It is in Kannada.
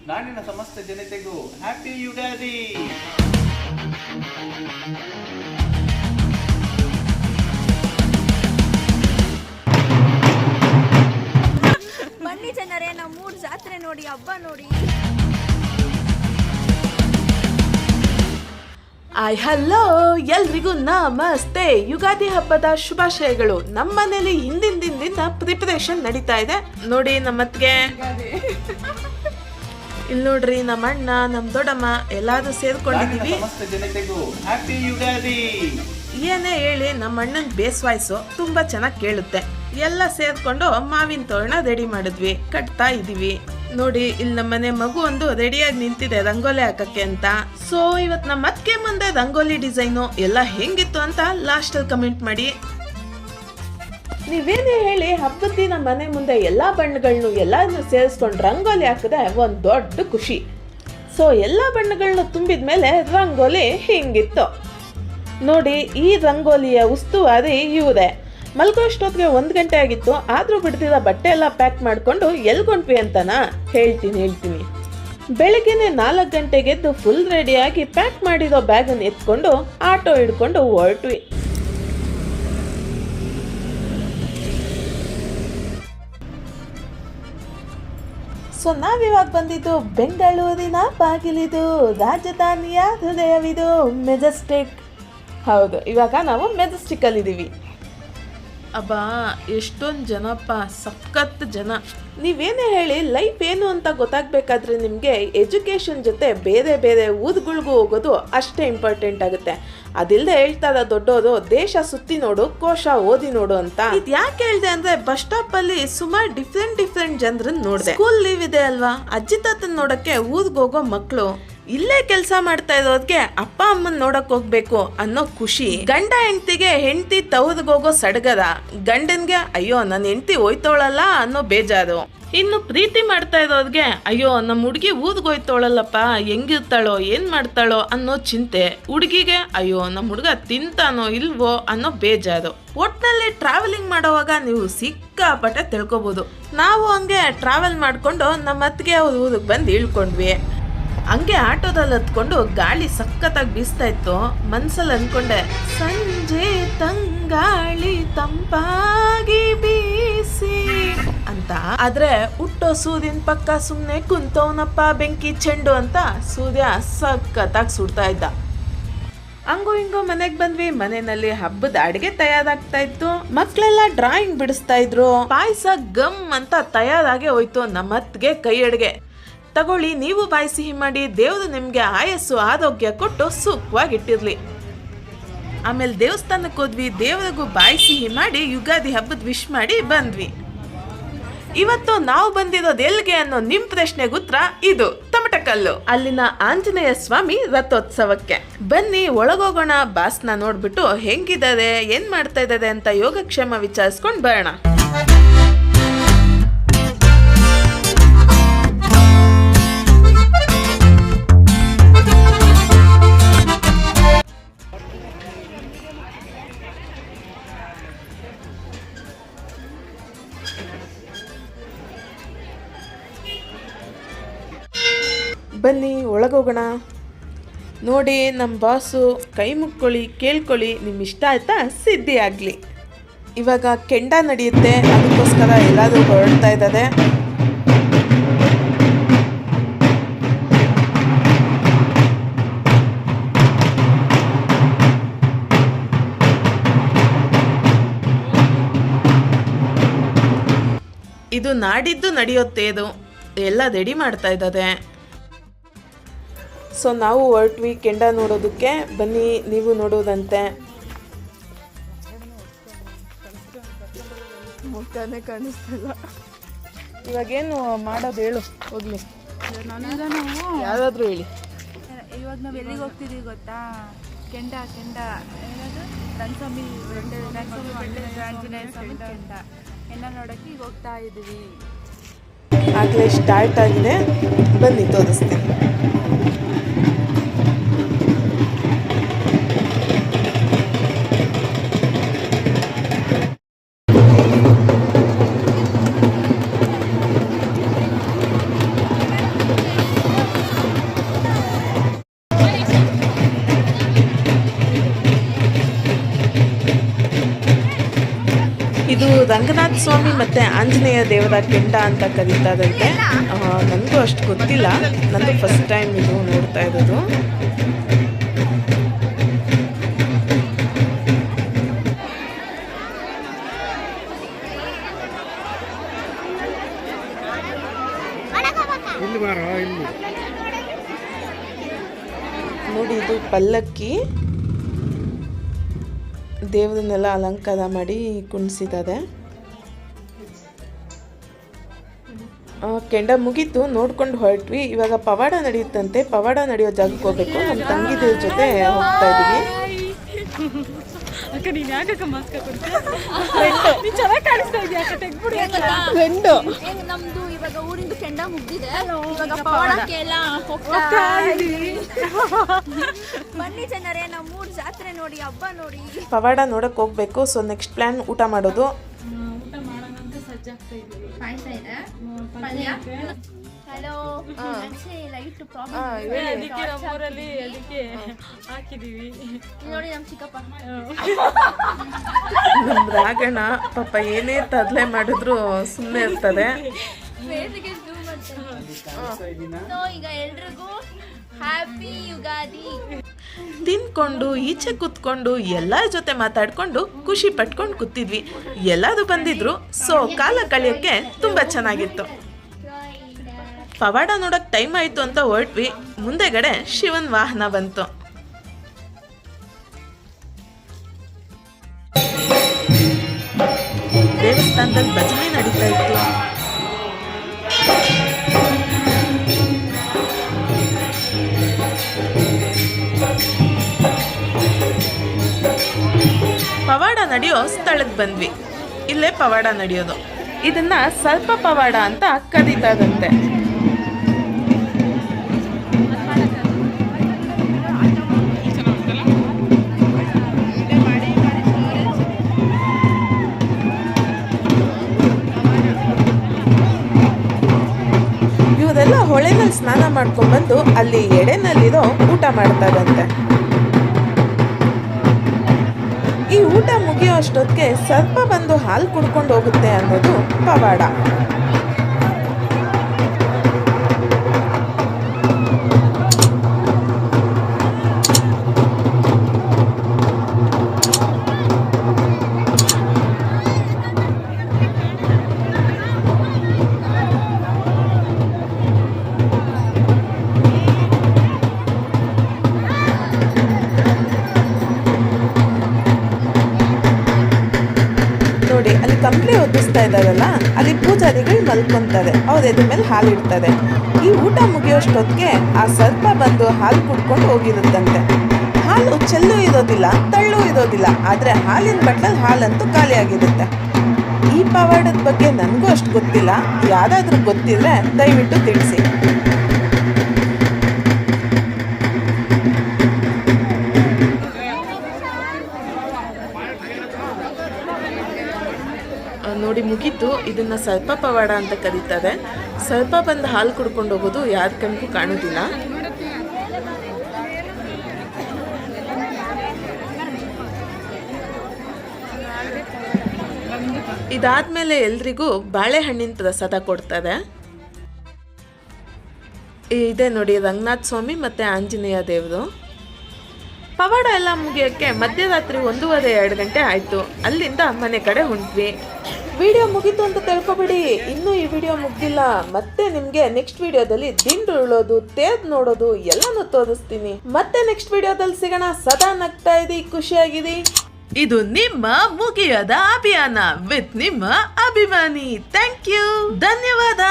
ನಾಡಿನ ಸಮಸ್ತ ಜನತೆಗೂ ಹ್ಯಾಪಿ ಯುಗಾದಿ. ಬನ್ನಿ ಜನರೇ, ನಮ್ಮೂರ್ ಜಾತ್ರೆ ನೋಡಿ, ಹಬ್ಬ ನೋಡಿ. ಹಲೋ, ಎಲ್ರಿಗೂ ನಮಸ್ತೆ. ಯುಗಾದಿ ಹಬ್ಬದ ಶುಭಾಶಯಗಳು. ನಮ್ಮ ಮನೇಲಿ ಹಿಂದಿನ ದಿನದಿಂದ ಪ್ರಿಪರೇಷನ್ ನಡೀತಾ ಇದೆ ನೋಡಿ. ನಮ್ಮತ್ಗೆ ಇಲ್ಲಿ ನೋಡ್ರಿ, ನಮ್ಮ ಅಣ್ಣ, ನಮ್ಮ ದೊಡ್ಡಮ್ಮ ಎಲ್ಲಾರು ಸೇರ್ಕೊಂಡಿದೀವಿ. ಏನೇ ಹೇಳಿ, ನಮ್ಮ ಅಣ್ಣನ ಬೇಸ್ ವಾಯ್ಸು ತುಂಬಾ ಚೆನ್ನಾಗಿ ಕೇಳುತ್ತೆ. ಎಲ್ಲ ಸೇರ್ಕೊಂಡು ಮಾವಿನ ತೋರಣ ರೆಡಿ ಮಾಡಿದ್ವಿ, ಕಟ್ತಾ ಇದೀವಿ ನೋಡಿ. ಇಲ್ಲಿ ನಮ್ಮನೆ ಮಗು ಒಂದು ರೆಡಿಯಾಗಿ ನಿಂತಿದೆ ರಂಗೋಲಿ ಹಾಕಕ್ಕೆ ಅಂತ. ಸೊ ಇವತ್ತು ನಮ್ಮ ಅತ್ತಿಗೆ ಮುಂದೆ ರಂಗೋಲಿ ಡಿಸೈನು ಎಲ್ಲ ಹೆಂಗಿತ್ತು ಅಂತ ಲಾಸ್ಟ್ ಅಲ್ಲಿ ಕಮೆಂಟ್ ಮಾಡಿ. ನೀವೇನೇ ಹೇಳಿ, ಹಬ್ಬದ ದಿನ ಮನೆ ಮುಂದೆ ಎಲ್ಲಾ ಬಣ್ಣಗಳನ್ನು ಎಲ್ಲಾರನ್ನು ಸೇರಿಸ್ಕೊಂಡು ರಂಗೋಲಿ ಹಾಕಿದ್ರೆ ಒಂದು ದೊಡ್ಡ ಖುಷಿ. ಸೊ ಎಲ್ಲಾ ಬಣ್ಣಗಳನ್ನ ತುಂಬಿದ ಮೇಲೆ ರಂಗೋಲಿ ಹಿಂಗಿತ್ತು ನೋಡಿ. ಈ ರಂಗೋಲಿಯ ಉಸ್ತುವಾರಿ ಇವರೇ. ಮಲ್ಗೋಷ್ಟೊತ್ತಿಗೆ 1 ಗಂಟೆ ಆಗಿತ್ತು, ಆದ್ರೂ ಬಿಡ್ತಿದ್ದ ಬಟ್ಟೆ ಎಲ್ಲ ಪ್ಯಾಕ್ ಮಾಡ್ಕೊಂಡು ಎಲ್ಗೊಂಡ್ವಿ ಅಂತನಾ ಹೇಳ್ತೀನಿ. ಬೆಳಗ್ಗೆನೆ 4 ಗಂಟೆಗೆ ಎದ್ದು ಫುಲ್ ರೆಡಿಯಾಗಿ ಪ್ಯಾಕ್ ಮಾಡಿರೋ ಬ್ಯಾಗನ್ನು ಎತ್ಕೊಂಡು ಆಟೋ ಹಿಡ್ಕೊಂಡು ಹೊರಟ್ವಿ. ಸೊ ನಾವಿವಾಗ ಬಂದಿದ್ದು ಬೆಂಗಳೂರಿನ ಬಾಗಿಲಿದು, ರಾಜಧಾನಿಯ ಹೃದಯವಿದು ಮೆಜೆಸ್ಟಿಕ್. ಹೌದು, ಇವಾಗ ನಾವು ಮೆಜೆಸ್ಟಿಕ್ ಅಲ್ಲಿ ಇದೀವಿ. ಅಬ್ಬಾ, ಎಷ್ಟೊಂದು ಜನಪ್ಪ, ಸಖತ್ ಜನ. ನೀವೇನೇ ಹೇಳಿ, ಲೈಫ್ ಏನು ಅಂತ ಗೊತ್ತಾಗಬೇಕಾದ್ರೆ ನಿಮಗೆ ಎಜುಕೇಷನ್ ಜೊತೆ ಬೇರೆ ಬೇರೆ ಊರುಗಳಿಗೂ ಹೋಗೋದು ಅಷ್ಟೇ ಇಂಪಾರ್ಟೆಂಟ್ ಆಗುತ್ತೆ. ಅದಿಲ್ಲದೆ ಹೇಳ್ತಾರ ದೊಡ್ಡೋರು, ದೇಶ ಸುತ್ತಿ ನೋಡು, ಕೋಶ ಓದಿ ನೋಡು ಅಂತ. ಇದು ಯಾಕೆ ಹೇಳ್ದೆ ಅಂದ್ರೆ, ಬಸ್ ಸ್ಟಾಪ್ ಅಲ್ಲಿ ಸುಮಾರು ಡಿಫ್ರೆಂಟ್ ಜನರನ್ನ ನೋಡಿದೆ. ಸ್ಕೂಲ್ ಲೀವ್ ಇದೆ ಅಲ್ವಾ, ಅಜ್ಜಿ ತಾತನ್ ನೋಡಕ್ಕೆ ಊರಿಗೆ ಹೋಗೋ ಮಕ್ಕಳು, ಇಲ್ಲೇ ಕೆಲಸ ಮಾಡ್ತಾ ಇರೋದ್ಗೆ ಅಪ್ಪ ಅಮ್ಮನ್ ನೋಡಕ್ ಹೋಗ್ಬೇಕು ಅನ್ನೋ ಖುಷಿ, ಗಂಡ ಹೆಂಡತಿಗೆ ಹೆಂಡತಿ ತವ್ರಿಗೆ ಹೋಗೋ ಸಡಗರ, ಗಂಡನ್ಗೆ ಅಯ್ಯೋ ನನ್ನ ಹೆಂಡತಿ ಹೋಯ್ತೋಳಲ್ಲ ಅನ್ನೋ ಬೇಜಾರು, ಇನ್ನು ಪ್ರೀತಿ ಮಾಡ್ತಾ ಇರೋದ್ಗೆ ಅಯ್ಯೋ ನಮ್ಮ ಹುಡುಗಿ ಊರಿಗೆ ಹೋಯ್ತೋಳಲ್ಲಪ್ಪ, ಹೆಂಗಿರ್ತಾಳೋ ಏನ್ ಮಾಡ್ತಾಳೋ ಅನ್ನೋ ಚಿಂತೆ, ಹುಡುಗಿಗೆ ಅಯ್ಯೋ ನಮ್ಮ ಹುಡುಗ ತಿಂತಾನೋ ಇಲ್ವೋ ಅನ್ನೋ ಬೇಜಾರು. ಒಟ್ನಲ್ಲಿ ಟ್ರಾವೆಲಿಂಗ್ ಮಾಡೋವಾಗ ನೀವು ಸಿಕ್ಕಾಪಟ್ಟೆ ತಿಳ್ಕೊಬಹುದು. ನಾವು ಹಂಗೆ ಟ್ರಾವೆಲ್ ಮಾಡ್ಕೊಂಡು ನಮ್ಮ ಅತ್ತಿಗೆ ಅವ್ರ ಊರಿಗೆ ಬಂದು ಇಳ್ಕೊಂಡ್ವಿ. ಹಂಗೆ ಆಟೋದಲ್ಲಿ ಹತ್ಕೊಂಡು ಗಾಳಿ ಸಖತ್ತಾಗಿ ಬೀಸ್ತಾ ಇತ್ತು. ಮನ್ಸಲ್ಲಿ ಅನ್ಕೊಂಡೆ, ಸಂಜೆ ತಂಗಾಳಿ ತಂಪಾಗಿ ಬೀಸಿ ಅಂತ. ಆದ್ರೆ ಹುಟ್ಟೋ ಸೂರ್ಯನ ಪಕ್ಕ ಸುಮ್ನೆ ಕುಂತವನಪ್ಪ ಬೆಂಕಿ ಚೆಂಡು ಅಂತ ಸೂರ್ಯ ಸಖತ್ತಾಗಿ ಸುಡ್ತಾ ಇದ್ದ. ಹಂಗೋ ಹಿಂಗೋ ಮನೆಗ್ ಬಂದ್ವಿ. ಮನೆಯಲ್ಲಿ ಹಬ್ಬದ ಅಡಿಗೆ ತಯಾರಾಗ್ತಾ ಇತ್ತು. ಮಕ್ಳೆಲ್ಲ ಡ್ರಾಯಿಂಗ್ ಬಿಡಿಸ್ತಾ ಇದ್ರು. ಪಾಯಸ ಗಮ್ ಅಂತ ತಯಾರಾಗೆ ಹೋಯ್ತು. ನಮ್ಮತ್ತಿಗೆ ಕೈ ಅಡಿಗೆ ತಗೊಳ್ಳಿ, ನೀವು ಬಾಯಿ ಸಿಹಿ ಮಾಡಿ, ದೇವ್ರು ನಿಮ್ಗೆ ಆಯಸ್ಸು ಆರೋಗ್ಯ ಕೊಟ್ಟು ಸುಖವಾಗಿಟ್ಟಿರ್ಲಿ. ಆಮೇಲೆ ದೇವಸ್ಥಾನಕ್ಕೆ ಹೋದ್ವಿ, ದೇವರಿಗೂ ಬಾಯಿ ಸಿಹಿ ಮಾಡಿ ಯುಗಾದಿ ಹಬ್ಬದ ವಿಶ್ ಮಾಡಿ ಬಂದ್ವಿ. ಇವತ್ತು ನಾವು ಬಂದಿರೋದು ಎಲ್ಲಿಗೆ ಅನ್ನೋ ನಿಮ್ ಪ್ರಶ್ನೆಗೆ ಉತ್ತರ ಇದು, ತಮಟಕಲ್ಲು. ಅಲ್ಲಿನ ಆಂಜನೇಯ ಸ್ವಾಮಿ ರಥೋತ್ಸವಕ್ಕೆ ಬನ್ನಿ, ಒಳಗೋಗೋಣ. ಬಾಸ್ನ ನೋಡ್ಬಿಟ್ಟು ಹೆಂಗಿದ್ದಾರೆ, ಏನ್ ಮಾಡ್ತಾ ಇದ್ದಾರೆ ಅಂತ ಯೋಗಕ್ಷೇಮ ವಿಚಾರಿಸ್ಕೊಂಡ್ ಬರೋಣ. ಬನ್ನಿ ಒಳಗೋಗೋಣ. ನೋಡಿ, ನಮ್ಮ ಬಾಸು, ಕೈ ಮುಕ್ಕೊಳ್ಳಿ, ಕೇಳ್ಕೊಳ್ಳಿ, ನಿಮ್ಮ ಇಷ್ಟ ಆಯ್ತಾ ಸಿದ್ಧಿ ಆಗಲಿ. ಇವಾಗ ಕೆಂಡ ನಡೆಯುತ್ತೆ, ಅದಕ್ಕೋಸ್ಕರ ಎಲ್ಲರೂ ಹೊರಡ್ತಾ ಇದ್ದಾರೆ. ಇದು ನಾಡಿದ್ದು ನಡೆಯುತ್ತೆ. ಇದು ಎಲ್ಲ ರೆಡಿ ಮಾಡ್ತಾ ಇದ್ದಾರೆ. ಸೊ ನಾವು ಹೊರಟ್ವಿ ಕೆಂಡ ನೋಡೋದಕ್ಕೆ. ಬನ್ನಿ, ನೀವು ನೋಡೋದಂತೆ. ಮುಖನೇ ಕಾಣಿಸ್ತಿಲ್ಲ. ಇವಾಗೇನು ಮಾಡೋದು ಹೇಳು, ಹೋಗ್ಲಿ. ಯಾವ್ದಾದ್ರು ಹೇಳಿ. ಇವಾಗ ನಾವು ಎಲ್ಲಿಗೆ ಹೋಗ್ತಿದೀವಿ ಗೊತ್ತಾ? ಕೆಂಡ ಏನದು, ರಂಗಸ್ವಾಮಿ ಆಂಜನೇಯ ಸ್ವಾಮಿ ಕೆಂಡ ಎಲ್ಲ ನೋಡಕ್ಕೆ ಈಗ ಹೋಗ್ತಾ ಇದೀವಿ. ಆಗಲೇ ಸ್ಟಾರ್ಟ್ ಆಗಿದೆ, ಬನ್ನಿ ತೋರಿಸ್ತೀನಿ. ರಂಗನಾಥ ಸ್ವಾಮಿ ಮತ್ತು ಆಂಜನೇಯ ದೇವರ ಕೆಂಡ ಅಂತ ಕರೀತಾರಂತೆ. ನನಗೂ ಅಷ್ಟು ಗೊತ್ತಿಲ್ಲ, ನಂದು ಫಸ್ಟ್ ಟೈಮ್ ಇದು ನೋಡ್ತಾ ಇರೋದು. ನೋಡಿ, ಇದು ಪಲ್ಲಕ್ಕಿ, ದೇವರನ್ನೆಲ್ಲ ಅಲಂಕಾರ ಮಾಡಿ ಕುಣಿಸಿದ್ದಾರೆ. ಕೆಂಡ ಮುಗೀತು, ನೋಡ್ಕೊಂಡು ಹೊರಟ್ವಿ. ಇವಾಗ ಪವಾಡ ನಡೆಯುತ್ತಂತೆ. ಪವಾಡ ನಡೆಯೋ ಜಾಗಕ್ಕೆ ಹೋಗ್ಬೇಕು. ನಮ್ಮ ತಂಗಿದ್ರ ಜೊತೆ ಹೋಗ್ತಾ ಇದೀವಿ. ನಮ್ದು ಇವಾಗ ಊರಿಂದ ಕೆಂಡ ಮುಗ್ದಿದೆ. ಇವಾಗ ಪವಾಡಕ್ಕೆಲ್ಲ ಹೋಗ್ತಾ ಇದೀವಿ. ಬನ್ನಿ ಜನರೇ, ನಮ್ಮೂರ್ ಜಾತ್ರೆ ನೋಡಿ, ಹಬ್ಬ ನೋಡಿ. ಪವಾಡ ನೋಡಕ್ ಹೋಗ್ಬೇಕು. ಸೊ ನೆಕ್ಸ್ಟ್ ಪ್ಲಾನ್ ಊಟ ಮಾಡೋದು. ಹಲೋ, ಲೈಟ್ ಪ್ರಾಬ್ಲಮ್ ನೋಡಿ. ನಮ್ ಚಿಕ್ಕಪ್ಪ ನಮ್ ರಾಗಣ್ಣ ಪಾಪ ಏನೇ ತದ್ಲೆ ಮಾಡಿದ್ರು ಸುಮ್ಮನೆ ಇರ್ತದೆ. ಈಗ ಎಲ್ರಿಗೂ ಹ್ಯಾಪಿ ಯುಗಾದಿ. ತಿನ್ಕೊಂಡು ಈಚೆ ಕೂತ್ಕೊಂಡು ಎಲ್ಲರ ಜೊತೆ ಮಾತಾಡ್ಕೊಂಡು ಖುಷಿ ಪಟ್ಕೊಂಡು ಕೂತಿದ್ವಿ. ಎಲ್ಲರೂ ಬಂದಿದ್ರು. ಸೊ ಕಾಲ ಕಳಿಯೋಕ್ಕೆ ತುಂಬಾ ಚೆನ್ನಾಗಿತ್ತು. ಪವಾಡ ನೋಡಕ್ ಟೈಮ್ ಆಯ್ತು ಅಂತ ಹೊರಟ್ವಿ. ಮುಂದೆಗಡೆ ಶಿವನ್ ವಾಹನ ಬಂತು. ದೇವಸ್ಥಾನದಲ್ಲಿ ಭಜನೆ ನಡೀತಾ ಇತ್ತು. ಪವಾಡ ನಡೆಯೋ ಸ್ಥಳಕ್ಕೆ ಬಂದ್ವಿ. ಇಲ್ಲೇ ಪವಾಡ ನಡೆಯೋದು. ಇದನ್ನ ಸ್ವಲ್ಪ ಪವಾಡ ಅಂತ ಕರೀತಾರಂತೆ. ಇವರೆಲ್ಲ ಹೊಳೆನಲ್ಲಿ ಸ್ನಾನ ಮಾಡ್ಕೊಂಡ್ಬಂದು ಅಲ್ಲಿ ಎಡೆನಲ್ಲಿರೋ ಊಟ ಮಾಡ್ತಾರಂತೆ. ಈ ಊಟ ಮುಗಿಯೋ ಅಷ್ಟೊತ್ತಿಗೆ ಸರ್ಪ ಬಂದು ಹಾಲು ಕುಡ್ಕೊಂಡು ಹೋಗುತ್ತೆ ಅನ್ನೋದು ಪವಾಡ. ನೋಡಿ, ಅಲ್ಲಿ ಕಂಪ್ಲಿ ಒತ್ತಿಸ್ತಾ ಇದ್ದಾರಲ್ಲ, ಅಲ್ಲಿ ಪೂಜಾರಿಗಳು ಮಲ್ಕೊಂತಾರೆ. ಅವ್ರ ಎದ್ರ ಮೇಲೆ ಹಾಲು ಇಡ್ತಾರೆ. ಈ ಊಟ ಮುಗಿಯೋಷ್ಟೊತ್ತಿಗೆ ಆ ಸರ್ಪ ಬಂದು ಹಾಲು ಕುಡ್ಕೊಂಡು ಹೋಗಿರುತ್ತಂತೆ. ಹಾಲು ಚೆಲ್ಲು ಇರೋದಿಲ್ಲ, ತಳ್ಳು ಇರೋದಿಲ್ಲ, ಆದರೆ ಹಾಲಿನ ಬಟ್ಲಲ್ಲಿ ಹಾಲಂತೂ ಖಾಲಿ ಆಗಿರುತ್ತೆ. ಈ ಪವಾಡದ ಬಗ್ಗೆ ನನಗೂ ಅಷ್ಟು ಗೊತ್ತಿಲ್ಲ. ಯಾರಾದರೂ ಗೊತ್ತಿದ್ರೆ ದಯವಿಟ್ಟು ತಿಳಿಸಿ. ನೋಡಿ, ಮುಗೀತು. ಇದನ್ನ ಸರ್ಪ ಪವಾಡ ಅಂತ ಕರೀತಾರೆ. ಸರ್ಪ ಬಂದು ಹಾಲು ಕುಡ್ಕೊಂಡು ಹೋಗೋದು ಯಾರ ಕಣ್ಗೂ ಕಾಣೋದಿಲ್ಲ. ಇದಾದ್ಮೇಲೆ ಎಲ್ರಿಗೂ ಬಾಳೆಹಣ್ಣಿನ ಪ್ರಸಾದ ಕೊಡ್ತಾರೆ. ಇದೆ ನೋಡಿ, ರಂಗನಾಥ ಸ್ವಾಮಿ ಮತ್ತೆ ಆಂಜನೇಯ ದೇವರು. ಪವಾಡ ಎಲ್ಲ ಮುಗಿಯೋಕ್ಕೆ ಮಧ್ಯರಾತ್ರಿ 1:30-2 ಗಂಟೆ ಆಯಿತು. ಅಲ್ಲಿಂದ ಮನೆ ಕಡೆ ಹೊಂಟ್ವಿ. ವಿಡಿಯೋ ಮುಗೀತು ಅಂತ ತಿಳ್ಕೊಬೇಡಿ, ಇನ್ನೂ ಈ ವಿಡಿಯೋ ಮುಗ್ದಿಲ್ಲ. ಮತ್ತೆ ನಿಮಗೆ ನೆಕ್ಸ್ಟ್ ವಿಡಿಯೋದಲ್ಲಿ ದಿಂಡು ಉಳೋದು, ತೇದ್ ನೋಡೋದು ಎಲ್ಲನೂ ತೋರಿಸ್ತೀನಿ. ಮತ್ತೆ ನೆಕ್ಸ್ಟ್ ವಿಡಿಯೋದಲ್ಲಿ ಸಿಗೋಣ. ಸದಾ ನಗ್ತಾ ಇರಿ, ಖುಷಿಯಾಗಿರಿ. ಇದು ನಿಮ್ಮ ಮುಗಿಯದ ಅಭಿಯಾನ ವಿತ್ ನಿಮ್ಮ ಅಭಿಮಾನಿ. ಥ್ಯಾಂಕ್ ಯು, ಧನ್ಯವಾದ.